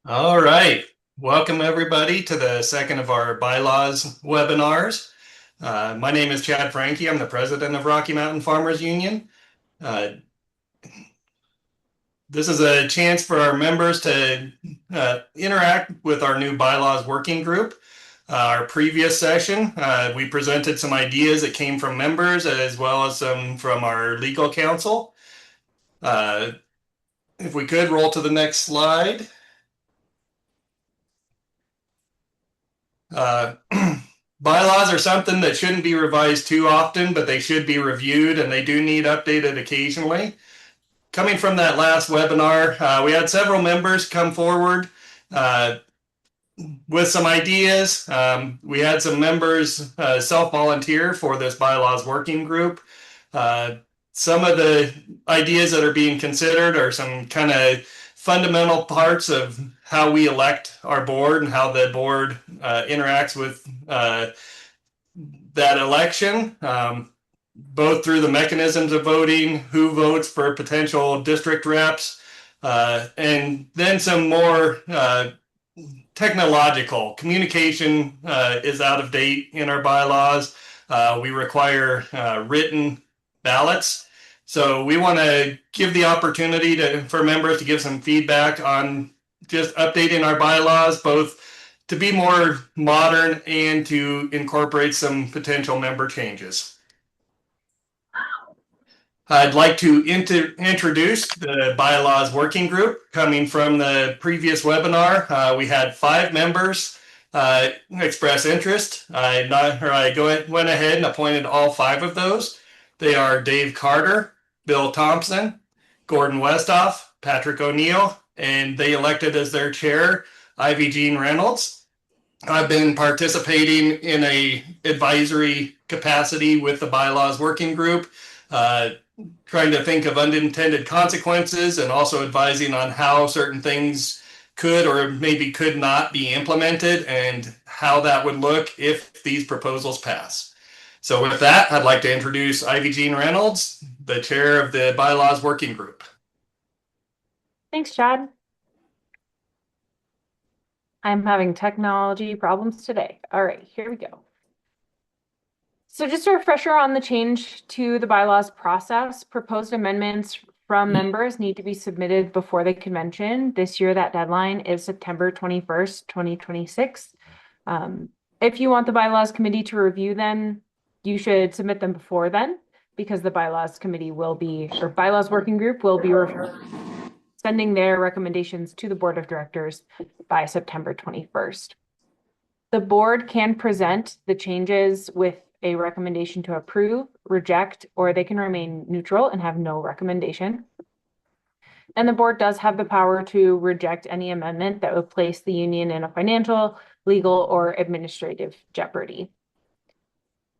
All right. Welcome, everybody, to the second of our bylaws webinars. My name is Chad Frankie. I'm the president of Rocky Mountain Farmers Union. Uh, this is a chance for our members to interact with our new bylaws working group. Our previous session, we presented some ideas that came from members as well as some from our legal counsel. If we could roll to the next slide. Uh, Bylaws are something that shouldn't be revised too often, but they should be reviewed and they do need updated occasionally. Coming from that last webinar, we had several members come forward with some ideas. We had some members self-volunteer for this bylaws working group. Some of the ideas that are being considered are some kind of fundamental parts of how we elect our board and how the board interacts with that election, both through the mechanisms of voting, who votes for potential district reps, and then some more technological communication is out of date in our bylaws. We require written ballots. So we want to give the opportunity for members to give some feedback on just updating our bylaws, both to be more modern and to incorporate some potential member changes. I'd like to introduce the bylaws working group. Coming from the previous webinar, we had 5 members express interest. I went ahead and appointed all 5 of those. They are Dave Carter, Bill Thompson, Gordon Westhoff, Patrick O'Neill, and they elected as their chair Ivy Jean Reynolds. I've been participating in a advisory capacity with the bylaws working group, trying to think of unintended consequences and also advising on how certain things could or maybe could not be implemented and how that would look if these proposals pass. So with that, I'd like to introduce Ivy Jean Reynolds, the chair of the bylaws working group. Thanks, Chad. I'm having technology problems today. All right, here we go. So just a refresher on the change to the bylaws process. Proposed amendments from members need to be submitted before the convention. This year, that deadline is September 21st, 2026. If you want the bylaws committee to review them, you should submit them before then, because the bylaws committee will be, or bylaws working group will be sending their recommendations to the board of directors by September 21st. The board can present the changes with a recommendation to approve, reject, or they can remain neutral and have no recommendation. And the board does have the power to reject any amendment that would place the union in a financial, legal, or administrative jeopardy.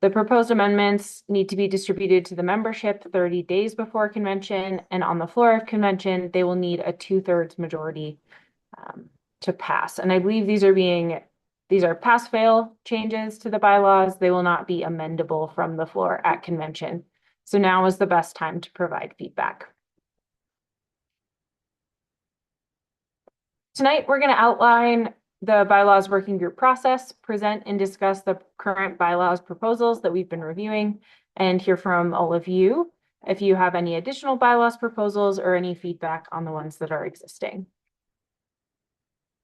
The proposed amendments need to be distributed to the membership 30 days before convention, and on the floor of convention, they will need a 2/3 majority to pass. And I believe these are pass-fail changes to the bylaws. They will not be amendable from the floor at convention. So now is the best time to provide feedback. Tonight, we're going to outline the bylaws working group process, present and discuss the current bylaws proposals that we've been reviewing, and hear from all of you if you have any additional bylaws proposals or any feedback on the ones that are existing.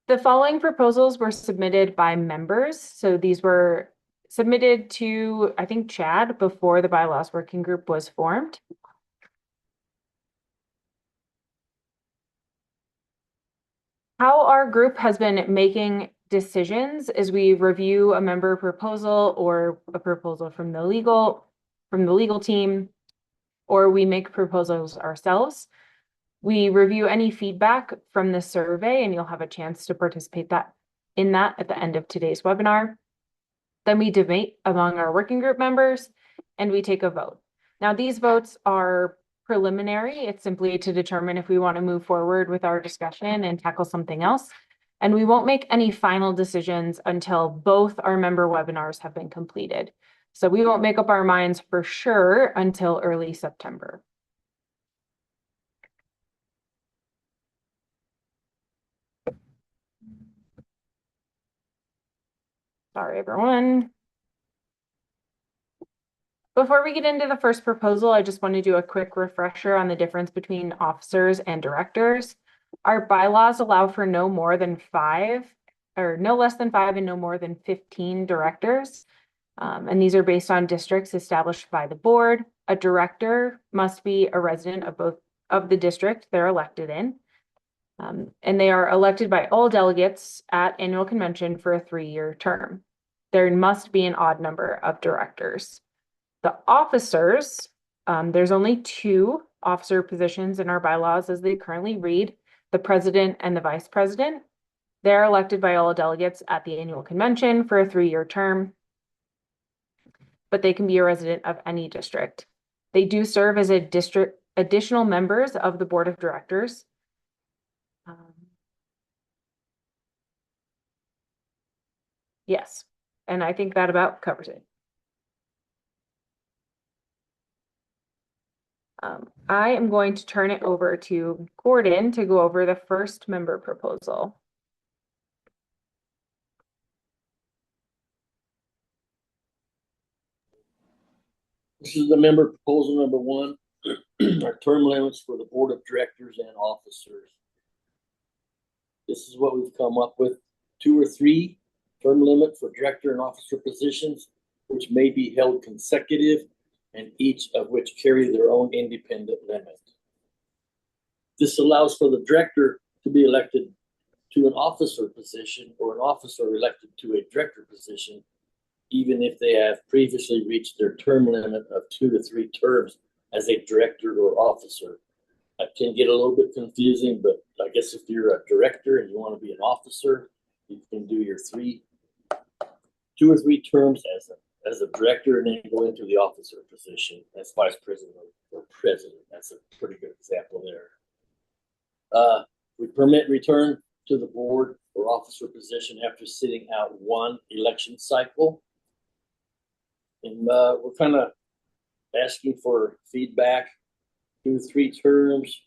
The following proposals were submitted by members. So these were submitted to, I think, Chad before the bylaws working group was formed. How our group has been making decisions is we review a member proposal or a proposal from the legal team, or we make proposals ourselves. We review any feedback from the survey, and you'll have a chance to participate in that at the end of today's webinar. Then we debate among our working group members, and we take a vote. Now, these votes are preliminary. It's simply to determine if we want to move forward with our discussion and tackle something else. And we won't make any final decisions until both our member webinars have been completed. So we won't make up our minds for sure until early September. Sorry, everyone. Before we get into the first proposal, I just want to do a quick refresher on the difference between officers and directors. Our bylaws allow for no more than 5, or no less than 5 and no more than 15 directors. And these are based on districts established by the board. A director must be a resident of both of the district they're elected in. And they are elected by all delegates at annual convention for a 3-year term. There must be an odd number of directors. The officers, there's only 2 officer positions in our bylaws as they currently read, the president and the vice president. They're elected by all delegates at the annual convention for a 3-year term, but they can be a resident of any district. They do serve as additional members of the board of directors. Yes, and I think that about covers it. I am going to turn it over to Gordon to go over the first member proposal. This is the member proposal number 1, our term limits for the board of directors and officers. This is what we've come up with: 2 or 3 term limit for director and officer positions, which may be held consecutive, and each of which carry their own independent limit. This allows for the director to be elected to an officer position or an officer elected to a director position, even if they have previously reached their term limit of 2 to 3 terms as a director or officer. That can get a little bit confusing, but I guess if you're a director and you want to be an officer, you can do your 2 or 3 terms as a director and then go into the officer position as vice president or president. That's a pretty good example there. We permit return to the board or officer position after sitting out 1 election cycle. And we're kind of asking for feedback. 2 to 3 terms.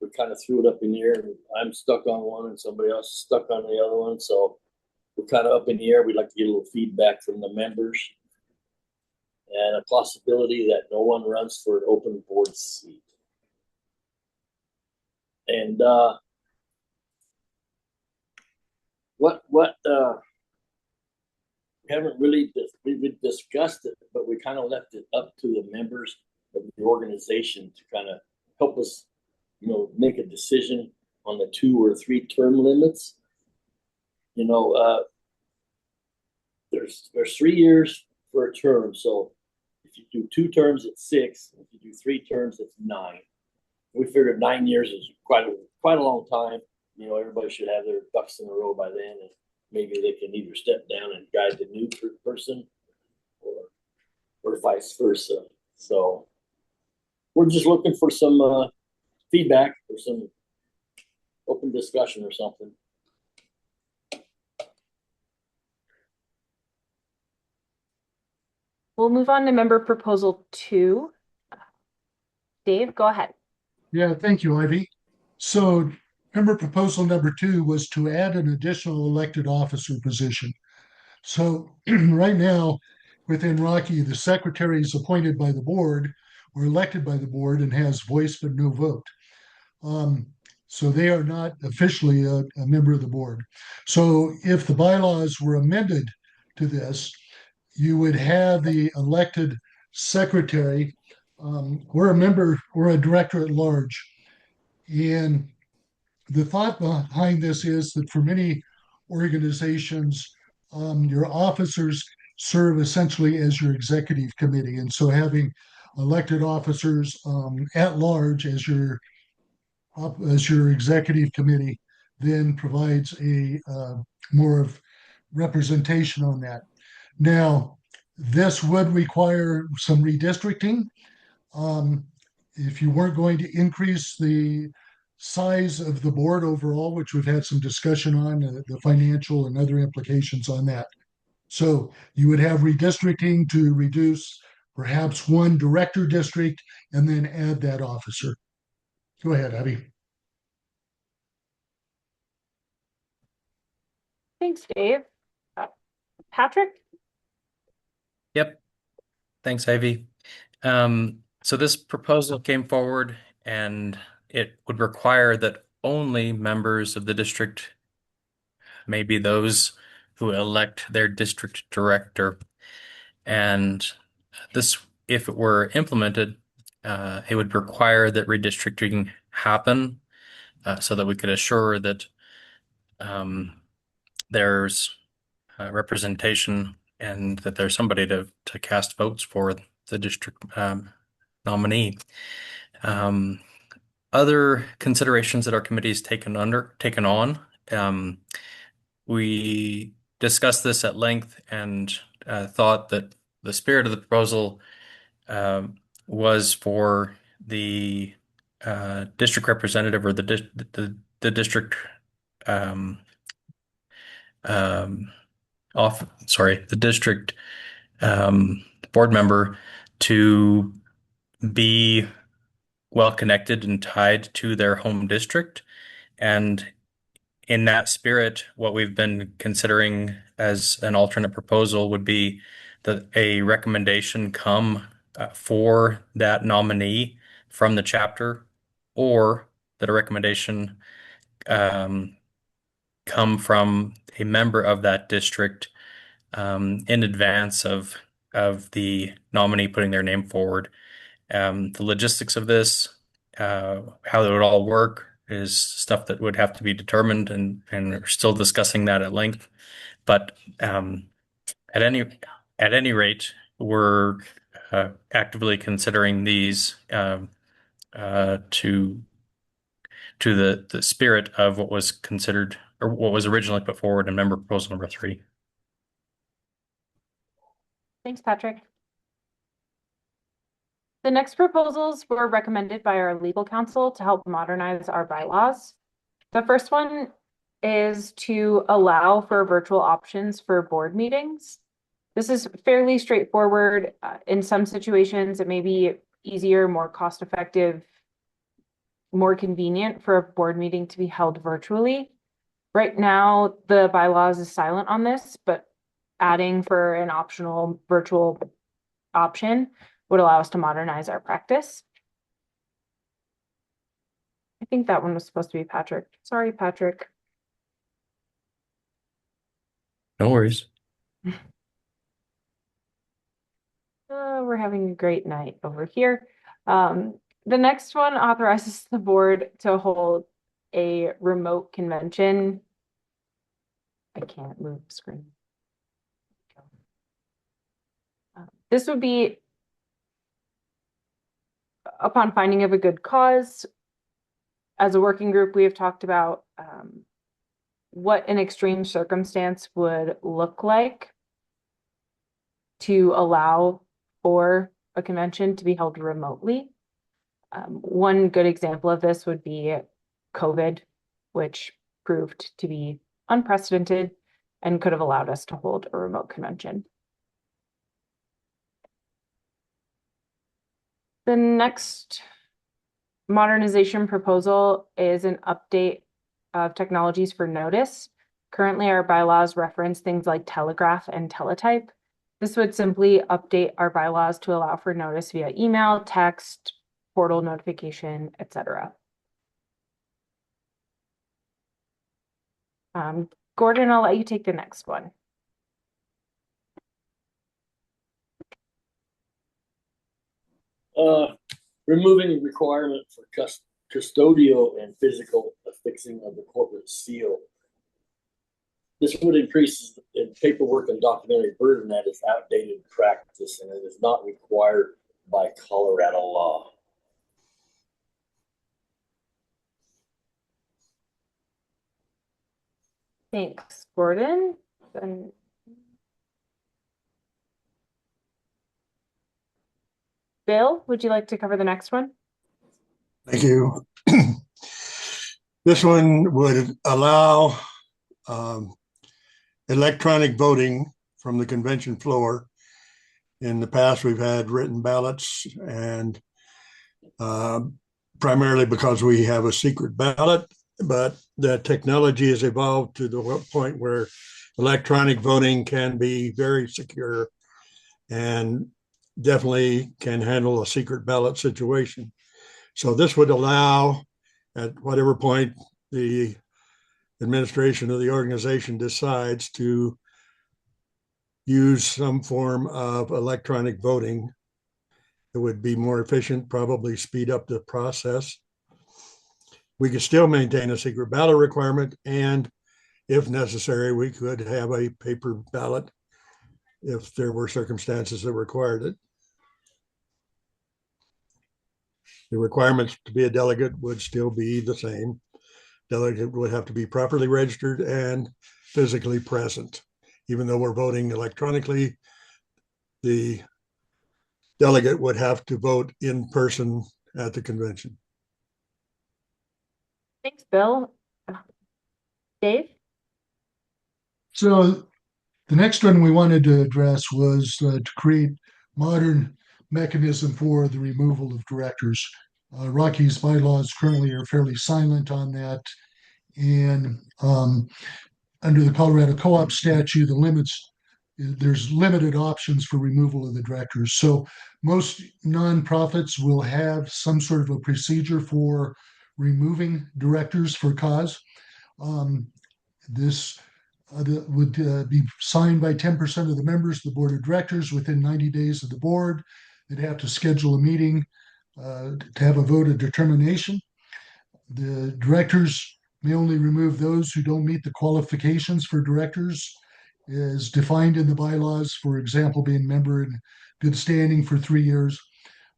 We kind of threw it up in the air. I'm stuck on one and somebody else is stuck on the other one. So we're kind of up in the air. We'd like to get a little feedback from the members, and a possibility that no one runs for an open board seat. And we haven't really we've discussed it, but we kind of left it up to the members of the organization to kind of help us, make a decision on the 2 or 3 term limits. There's 3 years for a term. So if you do 2 terms, it's 6. If you do 3 terms, it's 9. We figured 9 years is quite a long time. Everybody should have their ducks in a row by then, and maybe they can either step down and guide the new person or vice versa. So we're just looking for some feedback or some open discussion or something. We'll move on to member proposal 2. Dave, go ahead. Yeah, thank you, Ivy. So member proposal number 2 was to add an additional elected officer position. So right now within Rocky, the secretary is appointed by the board or elected by the board and has voice but no vote. So they are not officially a member of the board. So if the bylaws were amended to this, you would have the elected secretary. We're a member, we're a director at large. And the thought behind this is that for many organizations, your officers serve essentially as your executive committee. And so having elected officers at large as your executive committee then provides a more of representation on that. Now, this would require some redistricting. If you weren't going to increase the size of the board overall, which we've had some discussion on, the financial and other implications on that. So you would have redistricting to reduce perhaps 1 director district and then add that officer. Go ahead, Abby. Thanks, Dave. Patrick? Yep. Thanks, Ivy. So this proposal came forward and it would require that only members of the district, maybe those who elect their district director. And this, if it were implemented, it would require that redistricting happen so that we could assure that there's representation and that there's somebody to cast votes for the district nominee. Other considerations that our committee has taken on, we discussed this at length and thought that the spirit of the proposal was for the district representative or the district the district board member to be well connected and tied to their home district. And in that spirit, what we've been considering as an alternate proposal would be that a recommendation come for that nominee from the chapter, or that a recommendation come from a member of that district in advance of the nominee putting their name forward. The logistics of this, how it would all work, is stuff that would have to be determined, and we're still discussing that at length. But at any rate, we're actively considering these to the spirit of what was considered or what was originally put forward in member proposal number 3. Thanks, Patrick. The next proposals were recommended by our legal counsel to help modernize our bylaws. The first one is to allow for virtual options for board meetings. This is fairly straightforward. In some situations, it may be easier, more cost-effective, more convenient for a board meeting to be held virtually. Right now, the bylaws is silent on this, but adding for an optional virtual option would allow us to modernize our practice. I think that one was supposed to be Patrick. Sorry, Patrick. No worries. We're having a great night over here. The next one authorizes the board to hold a remote convention. I can't move the screen. This would be upon finding of a good cause. As a working group, we have talked about what an extreme circumstance would look like to allow for a convention to be held remotely. One good example of this would be COVID, which proved to be unprecedented and could have allowed us to hold a remote convention. The next modernization proposal is an update of technologies for notice. Currently, our bylaws reference things like telegraph and teletype. This would simply update our bylaws to allow for notice via email, text, portal notification, etc. Gordon, I'll let you take the next one. Removing requirement for custodial and physical affixing of the corporate seal. This would increase in paperwork and documentary burden that is outdated practice, and it is not required by Colorado law. Thanks, Gordon. And Bill, would you like to cover the next one? Thank you. This one would allow electronic voting from the convention floor. In the past, we've had written ballots, and primarily because we have a secret ballot, but the technology has evolved to the point where electronic voting can be very secure and definitely can handle a secret ballot situation. So this would allow, at whatever point the administration of the organization decides, to use some form of electronic voting. It would be more efficient, probably speed up the process. We could still maintain a secret ballot requirement, and if necessary, we could have a paper ballot if there were circumstances that required it. The requirements to be a delegate would still be the same. Delegate would have to be properly registered and physically present. Even though we're voting electronically, the delegate would have to vote in person at the convention. Thanks, Bill. Dave? So the next one we wanted to address was to create modern mechanism for the removal of directors. Rocky's bylaws currently are fairly silent on that. And under the Colorado Co-op statute, there's limited options for removal of the directors. So most nonprofits will have some sort of a procedure for removing directors for cause. This would be signed by 10% of the members of the board of directors within 90 days of the board. They'd have to schedule a meeting to have a vote of determination. The directors may only remove those who don't meet the qualifications for directors as defined in the bylaws, for example, being member in good standing for 3 years.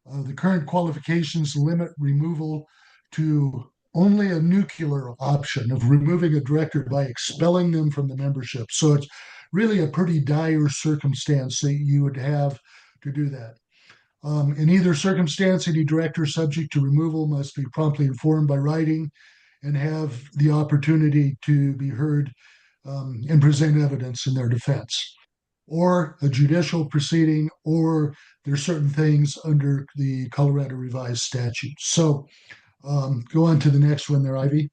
The current qualifications limit removal to only a nuclear option of removing a director by expelling them from the membership. So it's really a pretty dire circumstance that you would have to do that. In either circumstance, any director subject to removal must be promptly informed by writing and have the opportunity to be heard and present evidence in their defense, or a judicial proceeding, or there's certain things under the Colorado revised statute. So go on to the next one there, Ivy.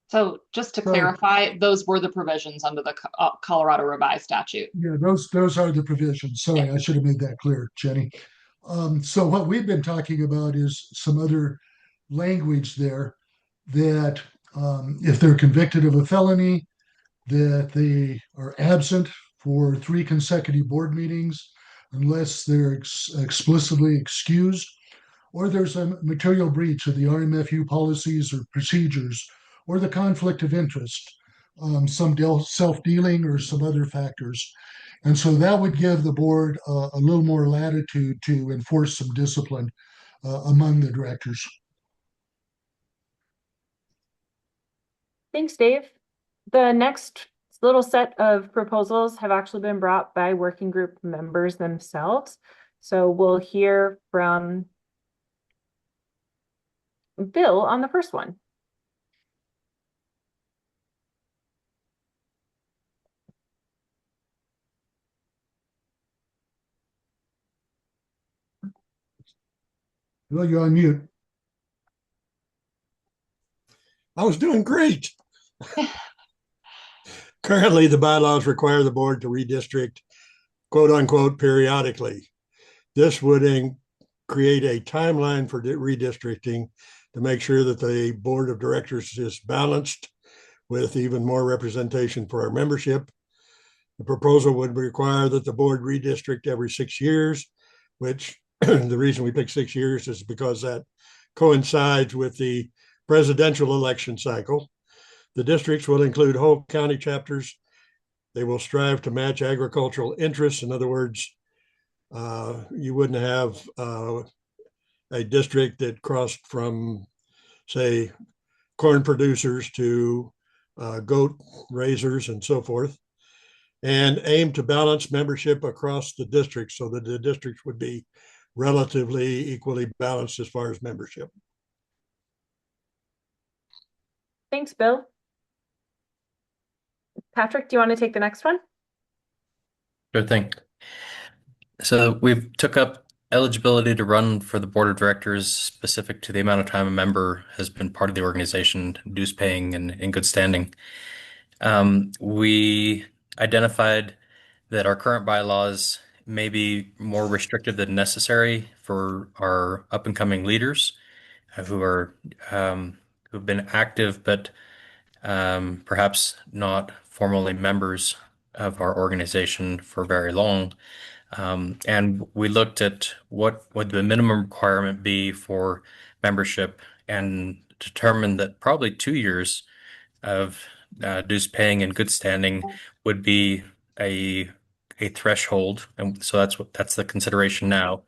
So just to clarify, those were the provisions under the Colorado revised statute. Yeah, those are the provisions. Sorry, I should have made that clear, Jenny. So what we've been talking about is some other language there that if they're convicted of a felony, that they are absent for 3 consecutive board meetings unless they're explicitly excused, or there's a material breach of the RMFU policies or procedures, or the conflict of interest, some self-dealing or some other factors. And so that would give the board a little more latitude to enforce some discipline among the directors. Thanks, Dave. The next little set of proposals have actually been brought by working group members themselves. So we'll hear from Bill on the first one. Bill, you're on mute. I was doing great. Currently, the bylaws require the board to redistrict, quote unquote, periodically. This would create a timeline for redistricting to make sure that the board of directors is balanced with even more representation for our membership. The proposal would require that the board redistrict every 6 years, which the reason we pick 6 years is because that coincides with the presidential election cycle. The districts will include whole county chapters. They will strive to match agricultural interests. In other words, you wouldn't have a district that crossed from, say, corn producers to goat raisers and so forth, and aim to balance membership across the district so that the districts would be relatively equally balanced as far as membership. Thanks, Bill. Patrick, do you want to take the next one? Sure thing. So we've took up eligibility to run for the board of directors specific to the amount of time a member has been part of the organization, dues paying and in good standing. We identified that our current bylaws may be more restrictive than necessary for our up and coming leaders who are who've been active but perhaps not formally members of our organization for very long. And we looked at what would the minimum requirement be for membership and determined that probably 2 years of dues paying in good standing would be a threshold, and so that's the consideration now,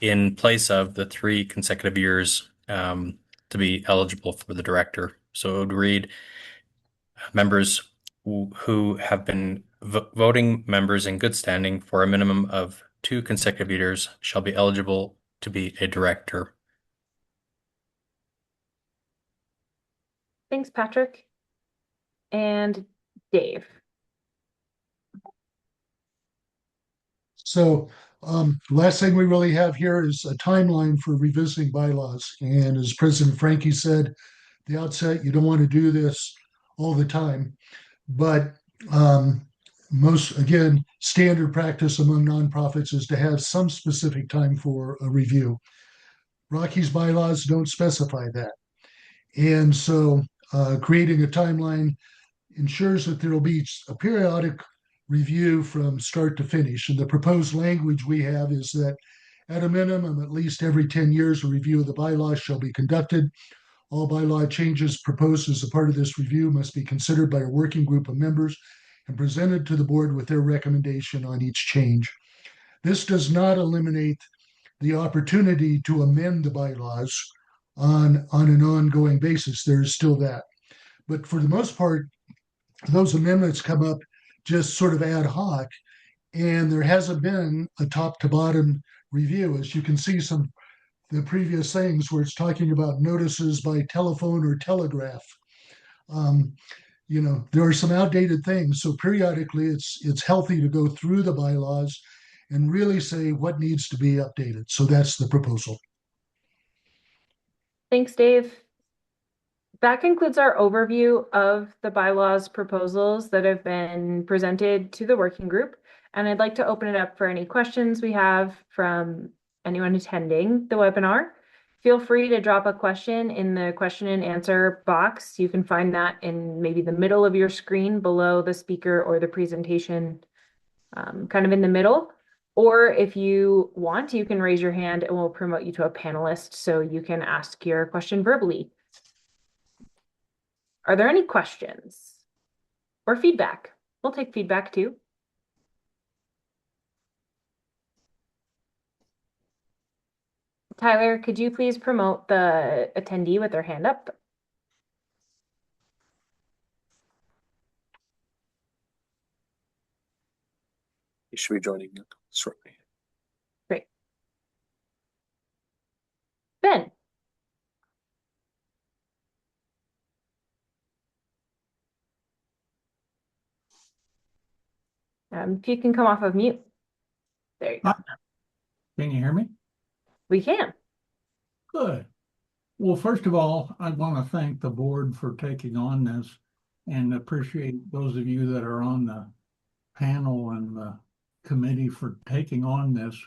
in place of the 3 consecutive years to be eligible for the director. So it would read members who have been voting members in good standing for a minimum of 2 consecutive years shall be eligible to be a director. Thanks, Patrick. And Dave. So last thing we really have here is a timeline for revisiting bylaws. And as President Frankie said at the outset, you don't want to do this all the time. But again, standard practice among nonprofits is to have some specific time for a review. Rocky's bylaws don't specify that. And so creating a timeline ensures that there will be a periodic review from start to finish. And the proposed language we have is that at a minimum, at least every 10 years, a review of the bylaws shall be conducted. All bylaw changes proposed as a part of this review must be considered by a working group of members and presented to the board with their recommendation on each change. This does not eliminate the opportunity to amend the bylaws on an ongoing basis. There is still that. But for the most part, those amendments come up just sort of ad hoc, and there hasn't been a top to bottom review. As you can see some the previous things where it's talking about notices by telephone or telegraph. There are some outdated things. So periodically it's healthy to go through the bylaws and really say what needs to be updated. So that's the proposal. Thanks, Dave. That concludes our overview of the bylaws proposals that have been presented to the working group. And I'd like to open it up for any questions we have from anyone attending the webinar. Feel free to drop a question in the question and answer box. You can find that in maybe the middle of your screen below the speaker or the presentation, kind of in the middle. Or if you want, you can raise your hand and we'll promote you to a panelist so you can ask your question verbally. Are there any questions or feedback? We'll take feedback too. Tyler, could you please promote the attendee with their hand up? You should be joining shortly. Great. Ben. If you can come off of mute. There you go. Can you hear me? We can. Good. Well, first of all, I want to thank the board for taking on this and appreciate those of you that are on the panel and the committee for taking on this.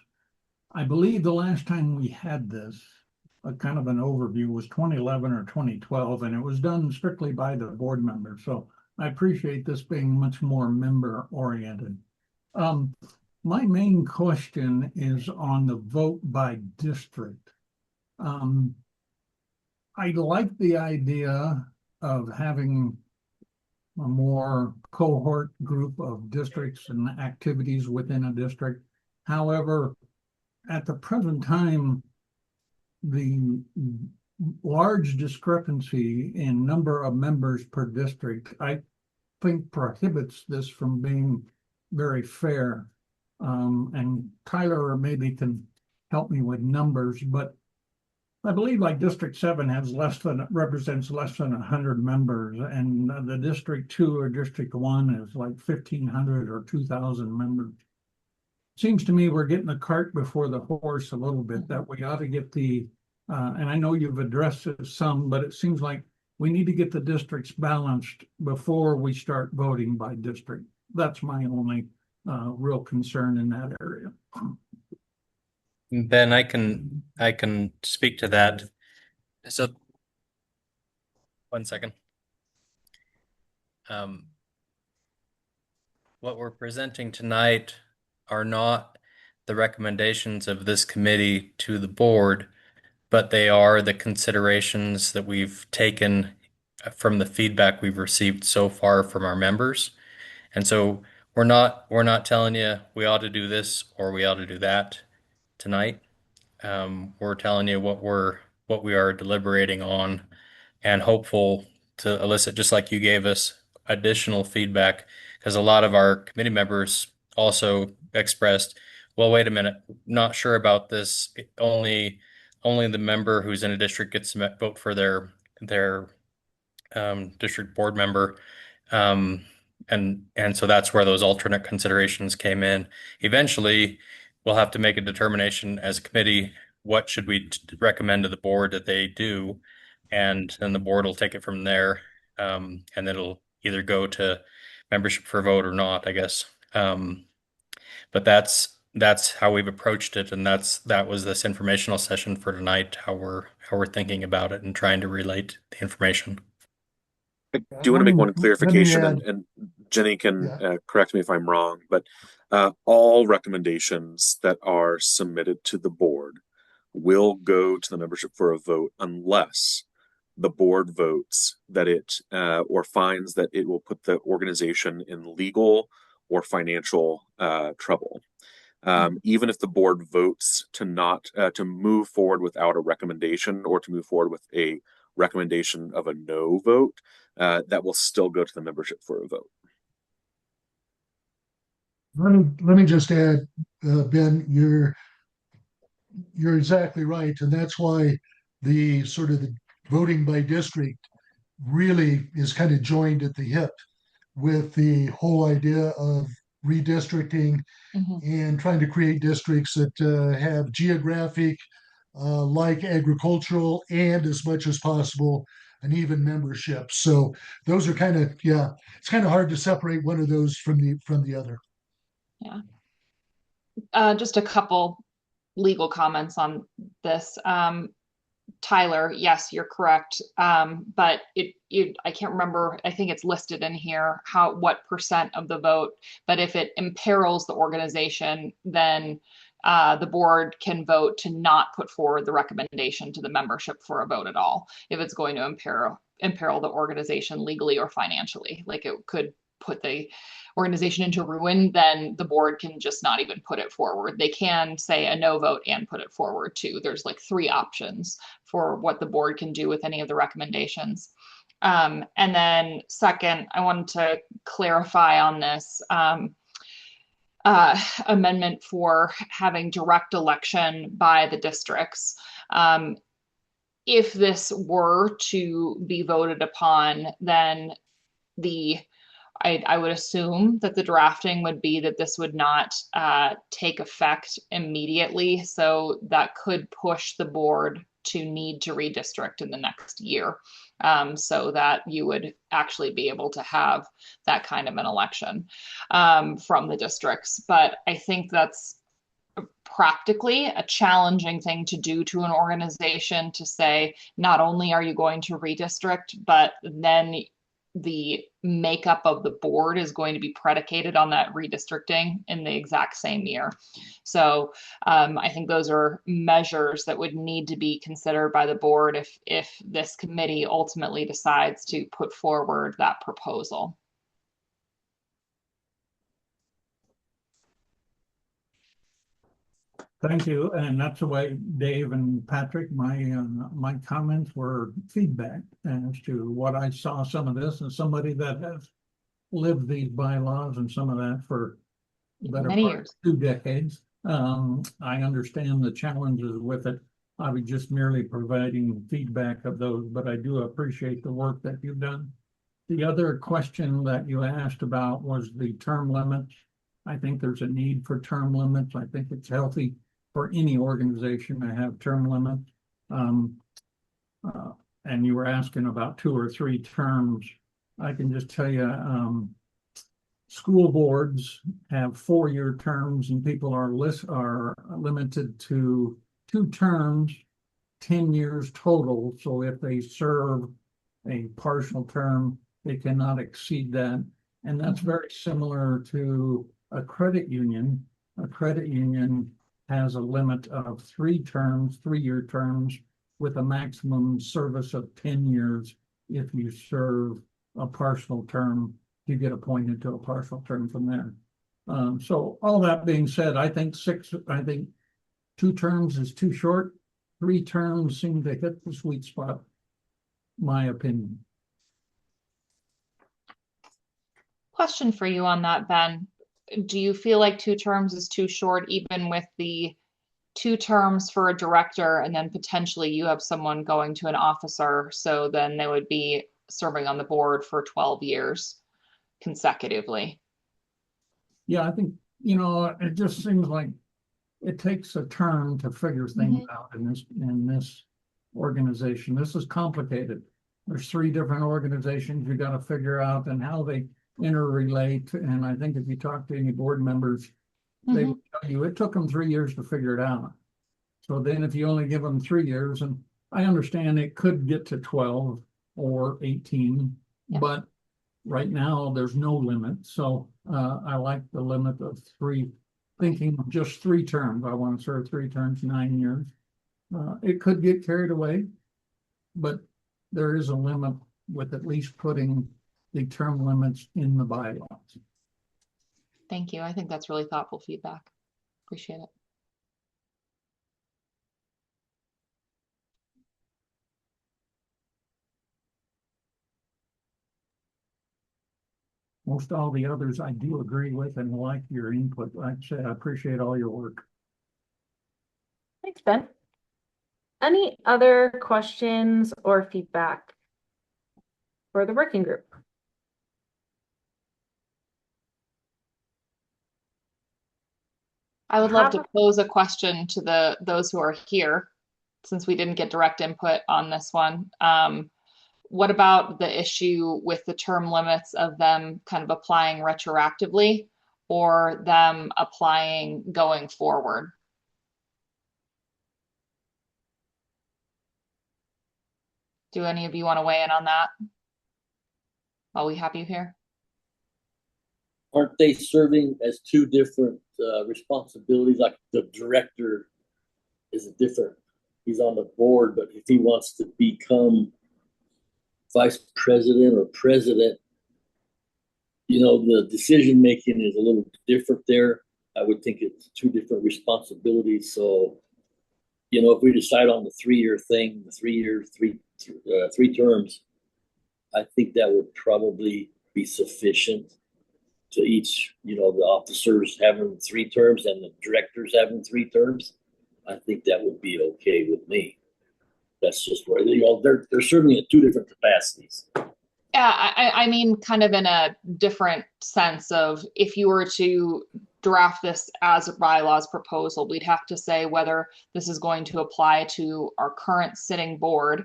I believe the last time we had this, a kind of an overview, was 2011 or 2012, and it was done strictly by the board members. So I appreciate this being much more member oriented. My main question is on the vote by district. I like the idea of having a more cohort group of districts and activities within a district. However, at the present time, the large discrepancy in number of members per district, I think prohibits this from being very fair. And Tyler maybe can help me with numbers, but I believe like District 7 represents less than 100 members, and the District 2 or District 1 is like 1,500 or 2,000 members. seems to me we're getting the cart before the horse a little bit, that we ought to get and I know you've addressed it some, but it seems like we need to get the districts balanced before we start voting by district. That's my only real concern in that area. Ben, I can speak to that. So, one second. What we're presenting tonight are not the recommendations of this committee to the board, but they are the considerations that we've taken from the feedback we've received so far from our members. And so we're not telling you we ought to do this or we ought to do that tonight. We're telling you what we are deliberating on and hopeful to elicit, just like you gave us, additional feedback, because a lot of our committee members also expressed, well, wait a minute, not sure about this. Only the member who's in a district gets to vote for their district board member. And so that's where those alternate considerations came in. Eventually, we'll have to make a determination as a committee, what should we recommend to the board that they do, and then the board will take it from there, and it'll either go to membership for a vote or not, I guess. But that's how we've approached it, and that was this informational session for tonight, how we're thinking about it and trying to relate the information. I do want to make one Let me clarification, add- and Jenny can Yeah. correct me if I'm wrong, but all recommendations that are submitted to the board will go to the membership for a vote unless the board votes that it or finds that it will put the organization in legal or financial trouble. Even if the board votes to not to move forward without a recommendation or to move forward with a recommendation of a no vote, that will still go to the membership for a vote. Let me just add, Ben, you're exactly right, and that's why the sort of the voting by district really is kind of joined at the hip with the whole idea of redistricting and trying to create districts that have geographic, like agricultural, and as much as possible an even membership. So those are kind of, yeah, it's kind of hard to separate one of those from the other. Yeah. Just a couple legal comments on this. Tyler, yes, you're correct. But I can't remember, I think it's listed in here what percent of the vote, but if it imperils the organization, then the board can vote to not put forward the recommendation to the membership for a vote at all, if it's going to imperil the organization legally or financially. Like it could put the organization into ruin, then the board can just not even put it forward. They can say a no vote and put it forward too. There's like 3 options for what the board can do with any of the recommendations. And then second, I wanted to clarify on this amendment for having direct election by the districts. If this were to be voted upon, then I would assume that the drafting would be that this would not take effect immediately. So that could push the board to need to redistrict in the next year, so that you would actually be able to have that kind of an election from the districts. But I think that's practically a challenging thing to do to an organization, to say, not only are you going to redistrict, but then the makeup of the board is going to be predicated on that redistricting in the exact same year. So I think those are measures that would need to be considered by the board if this committee ultimately decides to put forward that proposal. Thank you, and that's the way Dave and Patrick, my comments were feedback as to what I saw some of this, and somebody that has lived these bylaws and some of that for the better Many part years. of 2 decades. I understand the challenges with it. I was just merely providing feedback of those, but I do appreciate the work that you've done. The other question that you asked about was the term limits. I think there's a need for term limits. I think it's healthy for any organization to have term limits. And you were asking about 2 or 3 terms. I can just tell you, school boards have 4-year terms, and people are limited to 2 terms, 10 years total. So if they serve a partial term, they cannot exceed that. And that's very similar to a credit union. A credit union has a limit of 3 terms, 3-year terms, with a maximum service of 10 years. If you serve a partial term, you get appointed to a partial term from there. So all that being said, I think 2 terms is too short. 3 terms seem to hit the sweet spot, my opinion. Question for you on that, Ben. Do you feel like 2 terms is too short, even with the 2 terms for a director, and then potentially you have someone going to an officer, so then they would be serving on the board for 12 years consecutively? Yeah, I think, it just seems like it takes a turn to figure things out in this organization. This is complicated. There's 3 different organizations you got to figure out and how they interrelate. And I think if you talk to any board members, they will tell you it took them 3 years to figure it out. So then if you only give them 3 years, and I understand it could get to 12 or 18, but right now there's no limit. So I like the limit of 3, thinking of just 3 terms. I want to serve 3 terms, 9 years. It could get carried away, but there is a limit with at least putting the term limits in the bylaws. Thank you. I think that's really thoughtful feedback. Appreciate it. Most all the others I do agree with and like your input. Like I say, I appreciate all your work. Thanks, Ben. Any other questions or feedback for the working group? I would love to pose a question to those who are here, since we didn't get direct input on this one. What about the issue with the term limits of them kind of applying retroactively or them applying going forward? Do any of you want to weigh in on that while we have you here? Aren't they serving as 2 different responsibilities? Like the director is a different, he's on the board, but if he wants to become vice president or president, the decision making is a little different there. I would think it's 2 different responsibilities. So, if we decide on the 3-year thing, the 3 years, 3 terms, I think that would probably be sufficient to each, the officers having 3 terms and the directors having 3 terms. I think that would be okay with me. That's just where they're serving in 2 different capacities. Yeah, I mean, kind of in a different sense of, if you were to draft this as a bylaws proposal, we'd have to say whether this is going to apply to our current sitting board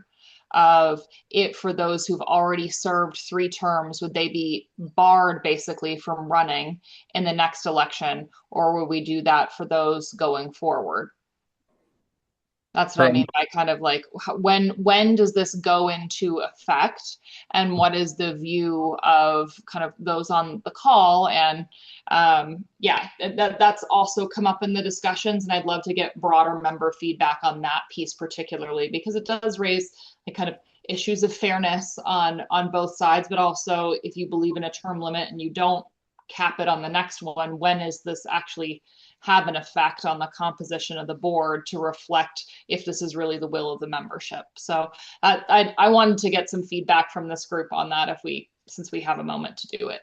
of it. For those who've already served 3 terms, would they be barred basically from running in the next election, or would we do that for those going forward? That's what I mean by kind of like, when does this go into effect, and what is the view of kind of those on the call? And that's also come up in the discussions, and I'd love to get broader member feedback on that piece particularly, because it does raise like kind of issues of fairness on both sides, but also if you believe in a term limit and you don't cap it on the next one, when is this actually have an effect on the composition of the board to reflect if this is really the will of the membership? So I wanted to get some feedback from this group on that, since we have a moment to do it.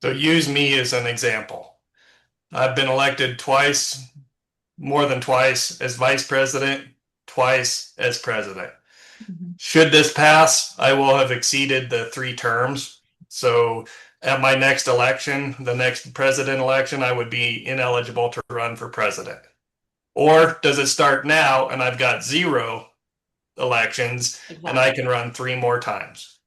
So use me as an example. I've been elected twice, more than twice, as vice president, twice as president. Should this pass, I will have exceeded the 3 terms. So at my next election, the next president election, I would be ineligible to run for president? Or does it start now and I've got 0 elections and I can run 3 more times?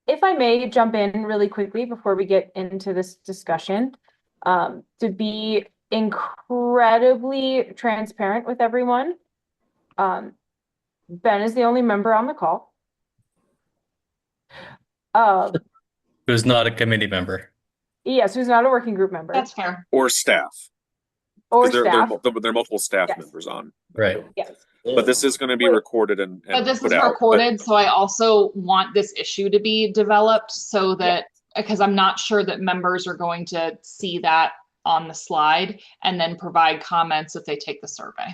If I may jump in really quickly before we get into this discussion, to be incredibly transparent with everyone, Ben is the only member on the call. Who's not a committee member. Yes, who's not a working group member. That's fair. Or staff. Or 'Cause there staff. are multiple staff Yes. members on. Right. Yes. But this is going to be Wait. recorded and But this put is out. recorded, so I also want this issue to be developed so that, because I'm not sure that members are going to see that on the slide and then provide comments if they take the survey.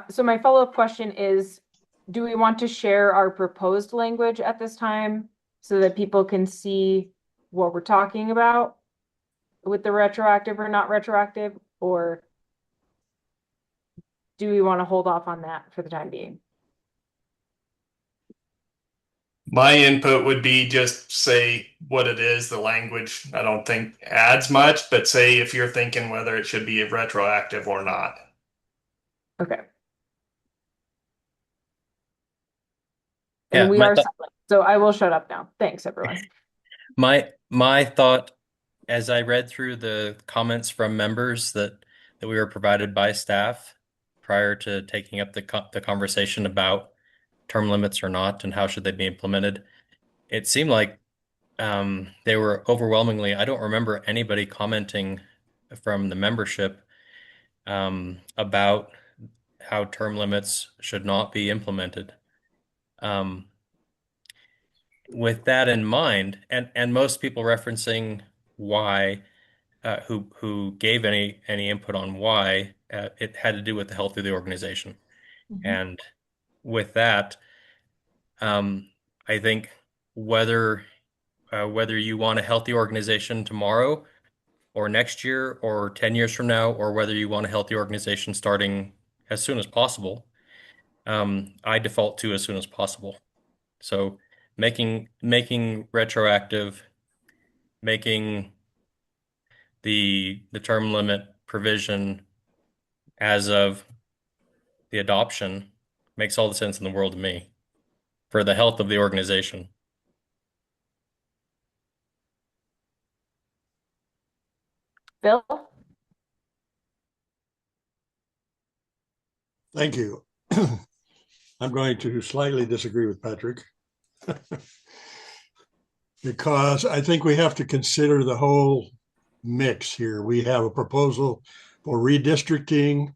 So my follow-up question is, do we want to share our proposed language at this time so that people can see what we're talking about with the retroactive or not retroactive, or do we want to hold off on that for the time being? My input would be just say what it is, the language I don't think adds much, but say if you're thinking whether it should be retroactive or not. Okay. Yeah, And we my are thought- silent, so I will shut up now. Thanks, everyone. My thought as I read through the comments from members that we were provided by staff prior to taking up the conversation about term limits or not and how should they be implemented, it seemed like they were overwhelmingly, I don't remember anybody commenting from the membership about how term limits should not be implemented. With that in mind, and most people referencing why, who gave any input on why, it had to do with the health of the organization. And with that, I think whether you want a healthy organization tomorrow or next year or 10 years from now, or whether you want a healthy organization starting as soon as possible, I default to as soon as possible. So making retroactive, making the term limit provision as of the adoption makes all the sense in the world to me for the health of the organization. Bill? Thank you. I'm going to slightly disagree with Patrick because I think we have to consider the whole mix here. We have a proposal for redistricting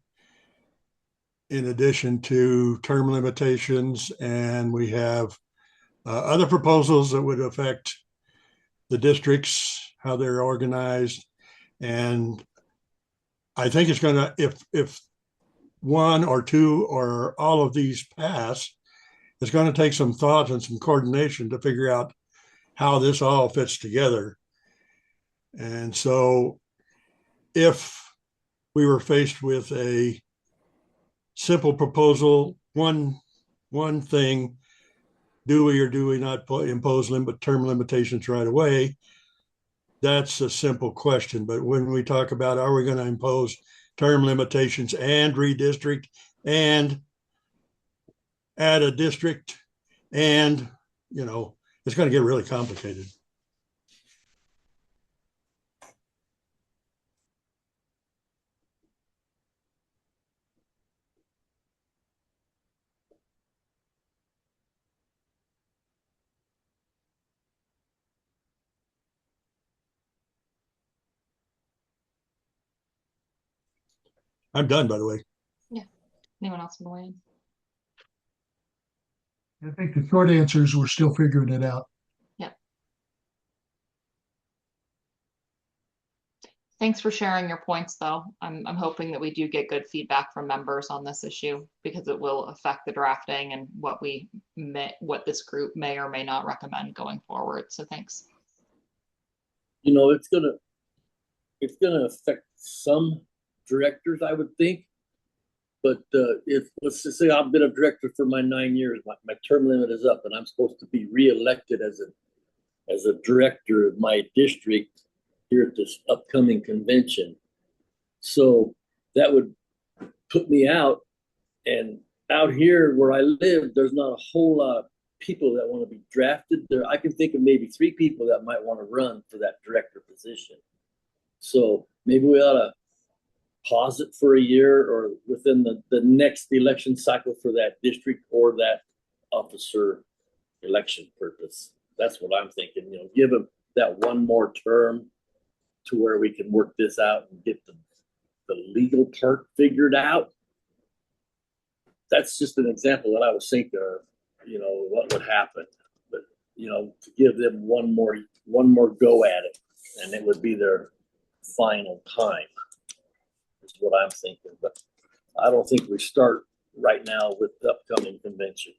in addition to term limitations, and we have other proposals that would affect the districts, how they're organized. And I think it's going to, if one or two or all of these pass, it's going to take some thought and some coordination to figure out how this all fits together. And so if we were faced with a simple proposal, one thing, do we or do we not impose term limitations right away? That's a simple question. But when we talk about, are we going to impose term limitations and redistrict and add a district, and it's going to get really complicated. I'm done, by the way. Yeah. Anyone else want to weigh in? I think the short answer is we're still figuring it out. Thanks for sharing your points, though. I'm hoping that we do get good feedback from members on this issue because it will affect the drafting and what this group may or may not recommend going forward. So thanks. It's gonna affect some directors, I would think. But if, let's just say I've been a director for my 9 years, my term limit is up and I'm supposed to be reelected as a director of my district here at this upcoming convention. So that would put me out, and out here where I live, there's not a whole lot of people that want to be drafted there. I can think of maybe 3 people that might want to run for that director position. So maybe we ought to pause it for a year or within the next election cycle for that district or that officer election purpose. That's what I'm thinking, give them that one more term to where we can work this out and get the legal part figured out. That's just an example that I was thinking of, what would happen. But, to give them one more go at it, and it would be their final time, is what I'm thinking. But I don't think we start right now with the upcoming convention.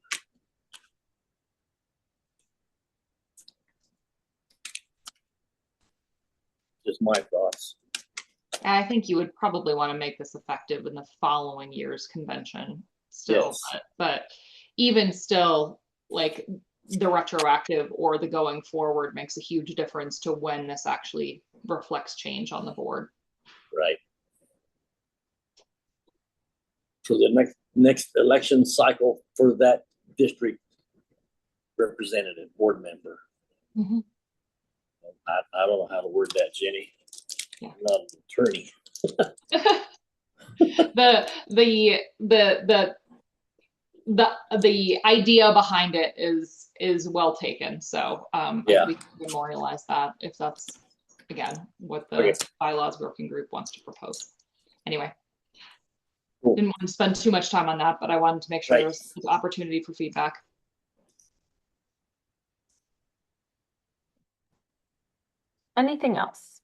Just my thoughts. I think you would probably want to make this effective in the following year's convention still, Yes. but even still, like the retroactive or the going forward makes a huge difference to when this actually reflects change on the board. Right. For the next election cycle for that district representative board member. Mm-hmm. I don't know how to word that, Jenny. Yeah. I'm not an attorney. The idea behind it is well taken. So Yeah. we can memorialize that if that's again what the Okay. bylaws working group wants to propose. Anyway. Cool. Didn't want to spend too much time on that, but I wanted to make sure Right. there was an opportunity for feedback. Anything else?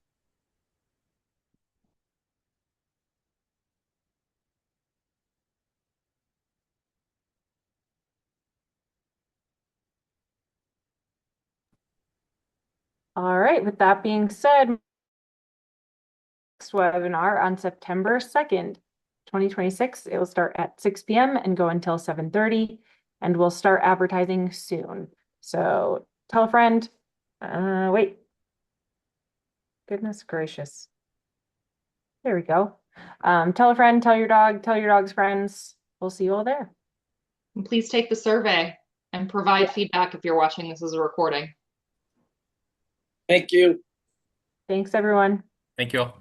All right, with that being said, next webinar on September 2nd, 2026. It will start at 6 p.m. and go until 7:30, and we'll start advertising soon. So tell a friend. Wait. Goodness gracious. There we go. Tell a friend, tell your dog, tell your dog's friends. We'll see you all there. And please take the survey and provide feedback if you're watching this as a recording. Thank you. Thanks, everyone. Thank you all.